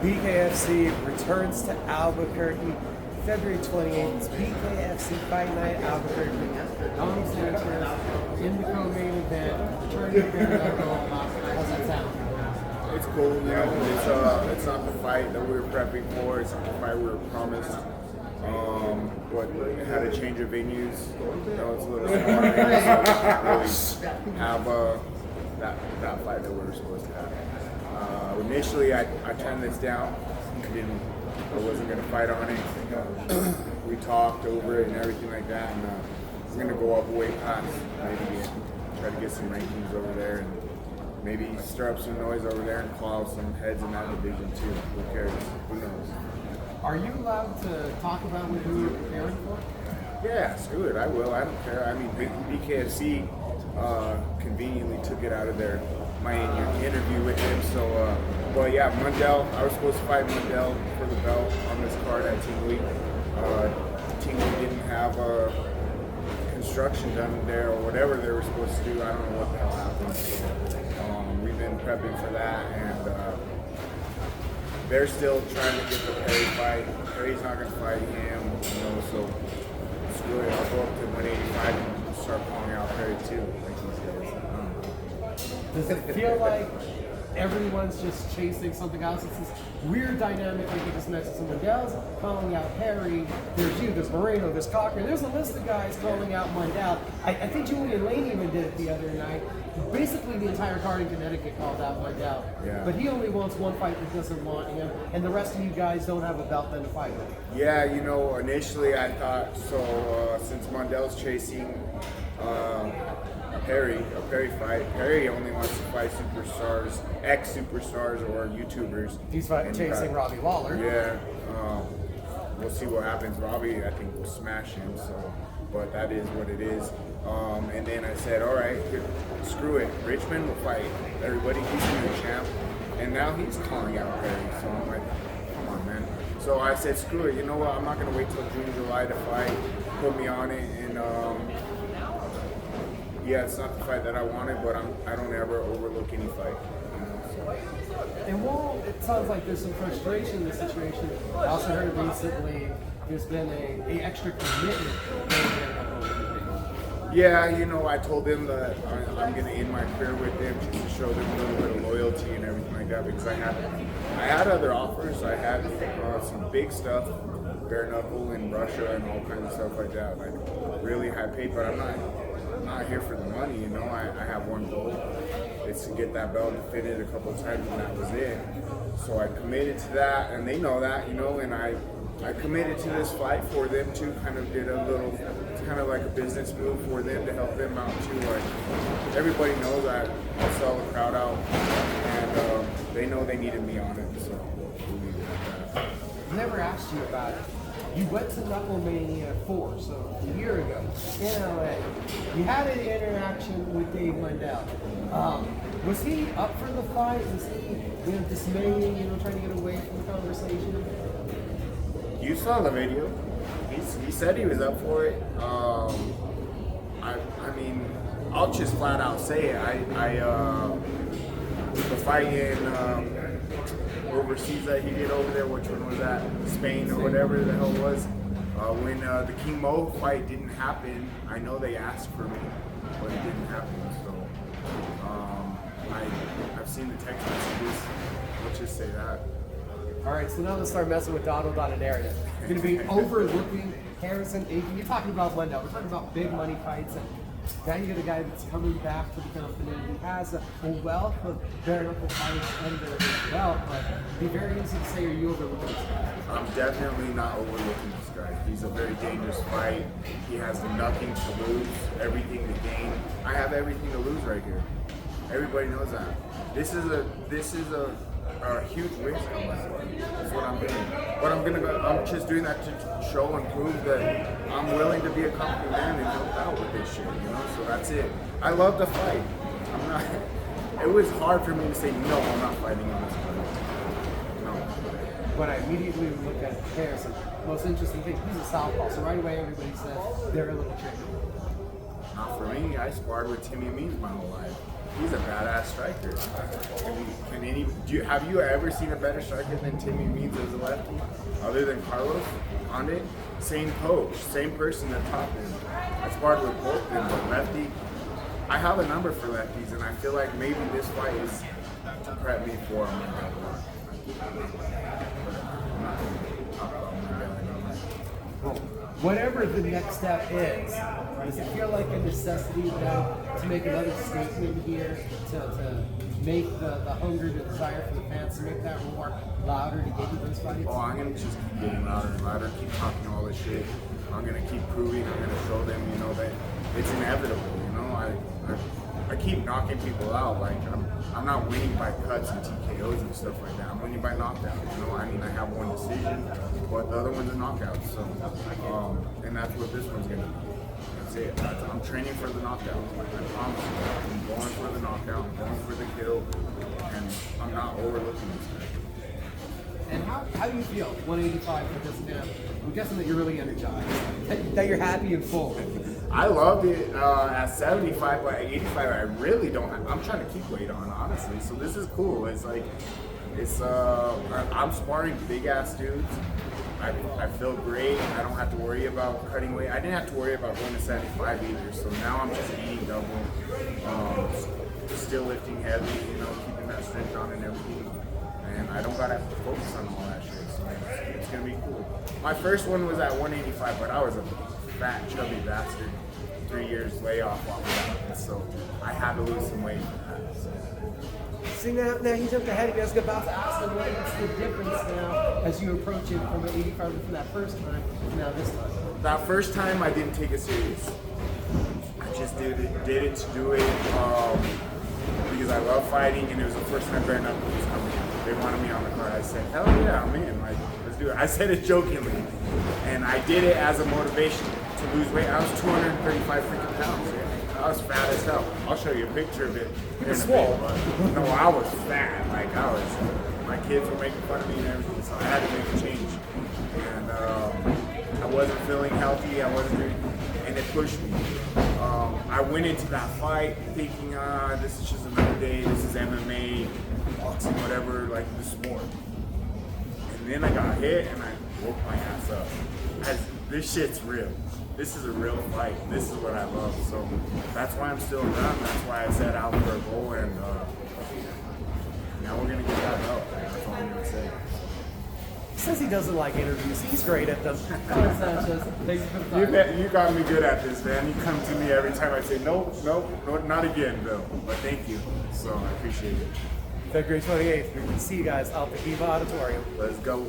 BKFC returns to Albuquerque February 28th. It's BKFC Fight Night Albuquerque. Donald Sanchez in the co-main event. Returning to bare knuckle. How's that sound? It's cool, you know. It's not the fight that we were prepping for. It's not the fight we were promised. But it had a change of venues. You know, it's a little smaller, so we can't really have that fight that we were supposed to have. Initially, I turned this down. I wasn't going to fight on it. We talked over it and everything like that, and we're going to go up a weight class, maybe try to get some rankings over there, and maybe stir up some noise over there and claw some heads in that division too. Who cares? Who knows? Are you allowed to talk about who you're preparing for? Yeah, screw it. I will. I don't care. I mean, BKFC conveniently took it out of my interview with him. So, but yeah, Mundell. I was supposed to fight Mundell for the belt on this card at Team League. Team League didn't have construction done there or whatever they were supposed to do. I don't know what the hell happened. So, we've been prepping for that, and they're still trying to get the Perry fight. Perry's not going to fight him, you know, so screw it. I'll go up to 185 and start calling out Perry too, like these guys. Does it feel like everyone's just chasing something else? It's this weird dynamic like you just mentioned. Someone else calling out Perry. There's you, there's Moreno, there's Cochran. There's a list of guys calling out Mundell. I think Julian Lane even did it the other night. Basically, the entire card in Connecticut called out Mundell. Yeah. But he only wants one fight that doesn't want him, and the rest of you guys don't have a belt then to fight with. Yeah, you know, initially I thought, so since Mundell's chasing a Perry fight, Perry only wants to fight superstars, ex-superstars or YouTubers. He's chasing Robbie Lawler. Yeah, we'll see what happens. Robbie, I think, will smash him, so, but that is what it is. And then I said, all right, screw it. Richmond will fight everybody. He's the new champ. And now he's calling out Perry. So I'm like, come on, man. So I said, screw it. You know what? I'm not going to wait till June, July to fight. Put me on it. And yeah, it's not the fight that I wanted, but I don't ever overlook any fight. You know, so. And while it sounds like there's some frustration in the situation, I also heard recently there's been a extra commitment. Yeah, you know, I told them that I'm going to end my career with them just to show them a little bit of loyalty and everything like that, because I had other offers. I had some big stuff, bare knuckle in Russia and all kinds of stuff like that, like really high paid, but I'm not here for the money, you know. I have one goal. It's to get that belt, defended a couple of times, and that was it. So I committed to that, and they know that, you know, and I committed to this fight for them too, kind of did a little, it's kind of like a business move for them to help them out too. Like, everybody knows I sell the crowd out, and they know they needed me on it, so we'll leave it at that. I never asked you about it. You went to Knucklemania 4, so a year ago, in LA. You had an interaction with Dave Mundell. Was he up for the fight? Was he dismaying, trying to get away from the conversation? You saw the video. He said he was up for it. I mean, I'll just flat out say it. The fight in overseas that he did over there, which one was that? Spain or whatever the hell it was. When the King Mo fight didn't happen, I know they asked for me, but it didn't happen. So I've seen the text messages. Let's just say that. All right, so now let's start messing with Donald on an area. You're going to be overlooking Harrison Aiken. You're talking about Mundell. We're talking about big money fights. And now you get a guy that's coming back to the company. He has a wealth of bare knuckle fights under his belt, but it'd be very easy to say, are you overlooking this guy? I'm definitely not overlooking this guy. He's a very dangerous fight. He has nothing to lose, everything to gain. I have everything to lose right here. Everybody knows that. This is a huge risk on myself. That's what I'm doing. But I'm just doing that to show and prove that I'm willing to be a company man and help out with this shit, you know? So that's it. I love to fight. It was hard for me to say, no, I'm not fighting in this fight. No. When I immediately look at Harrison, most interesting thing, he's a southpaw, so right away everybody says they're a little tricky. Not for me. I sparred with Timmy Means my whole life. He's a badass striker. Have you ever seen a better striker than Timmy Means as a lefty? Other than Carlos Conde? Same coach, same person that taught him. I sparred with both of them, but lefty. I have a number for lefties, and I feel like maybe this fight is to prep me for them. Well, whatever the next step is, does it feel like a necessity then to make another statement here, to make the hunger, the desire for the fans, to make that roar louder to get you those fights? Oh, I'm going to just keep getting louder and louder, keep talking all this shit. I'm going to keep proving, I'm going to show them, you know, that it's inevitable, you know. I keep knocking people out. Like, I'm not winning by cuts and TKOs and stuff like that. I'm winning by knockdown. You know, I mean, I have one decision, but the other one's a knockout. So, and that's what this one's gonna be. That's it. I'm training for the knockout. I promise you. I'm going for the knockout. I'm going for the kill, and I'm not overlooking this guy. And how do you feel? 185 for this man. I'm guessing that you're really energized, that you're happy and full. I loved it at 75, but at 85, I really don't. I'm trying to keep weight on, honestly. So this is cool. It's like, I'm sparring big ass dudes. I feel great. I don't have to worry about cutting weight. I didn't have to worry about going to 75 either. So now I'm just eating double, still lifting heavy, you know, keeping that strength on and everything. And I don't gotta focus on all that shit. So it's gonna be cool. My first one was at 185, but I was a fat, chubby bastard. 3 years layoff off of that, so I had to lose some weight for that. So. See, now he jumped ahead of you. I was about to ask him what's the difference now as you approach it from an 85 from that first time to now this time. That first time I didn't take it serious. I just did it to do it because I love fighting, and it was the first time Bare Knuckles was coming out. They wanted me on the card. I said, hell yeah, I'm in. Like, let's do it. I said it jokingly, and I did it as a motivation to lose weight. I was 235 freaking pounds. I was fat as hell. I'll show you a picture of it. You were swole. No, I was fat. Like, my kids were making fun of me and everything, so I had to make a change. And I wasn't feeling healthy. I wasn't doing, and it pushed me. I went into that fight thinking, this is just another day. This is MMA, boxing, whatever, like the sport. And then I got hit, and I woke my ass up. This shit's real. This is a real fight. This is what I love. So that's why I'm still around. That's why I set out for a goal, and now we're gonna get that belt. That's all I'm gonna say. He says he doesn't like interviews. He's great at them. Sanchez, thanks for the time. You got me good at this, man. You come to me every time I say nope, not again, Bill. But thank you. So I appreciate it. February 28th. We can see you guys out at the Kiva Auditorium. Let's go.